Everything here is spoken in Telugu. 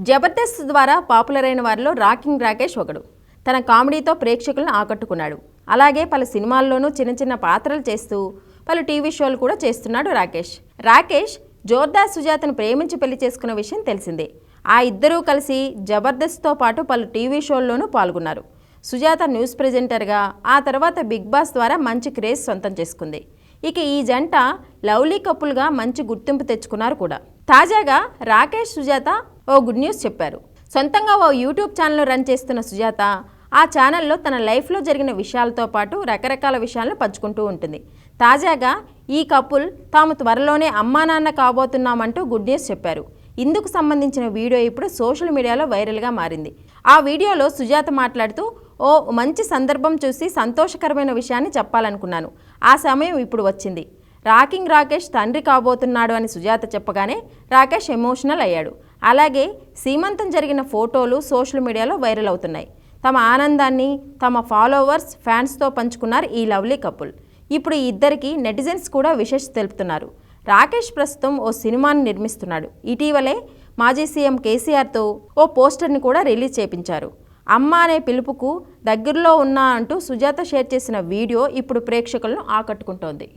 జబర్దస్త్ ద్వారా పాపులర్ అయిన వారిలో రాకింగ్ రాకేష్ ఒకడు. తన కామెడీతో ప్రేక్షకులను ఆకట్టుకున్నాడు. అలాగే పలు సినిమాల్లోనూ చిన్న చిన్న పాత్రలు చేస్తూ పలు టీవీ షోలు కూడా చేస్తున్నాడు రాకేష్ జోర్దార్ సుజాతను ప్రేమించి పెళ్లి చేసుకున్న విషయం తెలిసిందే. ఆ ఇద్దరూ కలిసి జబర్దస్త్తో పాటు పలు టీవీ షోల్లోనూ పాల్గొన్నారు. సుజాత న్యూస్ ప్రెజెంటర్గా, ఆ తర్వాత బిగ్ బాస్ ద్వారా మంచి క్రేజ్ సొంతం చేసుకుంది. ఇక ఈ జంట లవ్లీ కపుల్గా మంచి గుర్తింపు తెచ్చుకున్నారు కూడా. తాజాగా రాకేష్ సుజాత ఓ గుడ్ న్యూస్ చెప్పారు. సొంతంగా ఓ యూట్యూబ్ ఛానల్ రన్ చేస్తున్న సుజాత ఆ ఛానల్లో తన లైఫ్లో జరిగిన విషయాలతో పాటు రకరకాల విషయాలను పంచుకుంటూ ఉంటుంది. తాజాగా ఈ కపుల్ తాము త్వరలోనే అమ్మా నాన్న కాబోతున్నామంటూ గుడ్ న్యూస్ చెప్పారు. ఇందుకు సంబంధించిన వీడియో ఇప్పుడు సోషల్ మీడియాలో వైరల్గా మారింది. ఆ వీడియోలో సుజాత మాట్లాడుతూ, ఓ మంచి సందర్భం చూసి సంతోషకరమైన విషయాన్ని చెప్పాలనుకున్నాను. ఆ సమయం ఇప్పుడు వచ్చింది. రాకింగ్ రాకేష్ తండ్రి కాబోతున్నాడు అని సుజాత చెప్పగానే రాకేష్ ఎమోషనల్ అయ్యాడు. అలాగే సీమంతం జరిగిన ఫోటోలు సోషల్ మీడియాలో వైరల్ అవుతున్నాయి. తమ ఆనందాన్ని తమ ఫాలోవర్స్, ఫ్యాన్స్తో పంచుకున్నారు ఈ లవ్లీ కపుల్. ఇప్పుడు ఈ ఇద్దరికి నెటిజన్స్ కూడా విషెస్ తెలుపుతున్నారు. రాకేష్ ప్రస్తుతం ఓ సినిమాను నిర్మిస్తున్నాడు. ఇటీవలే మాజీ సీఎం కేసీఆర్తో ఓ పోస్టర్ని కూడా రిలీజ్ చేయించారు. అమ్మ అనే పిలుపుకు దగ్గరలో ఉన్నా అంటూ సుజాత షేర్ చేసిన వీడియో ఇప్పుడు ప్రేక్షకులను ఆకట్టుకుంటోంది.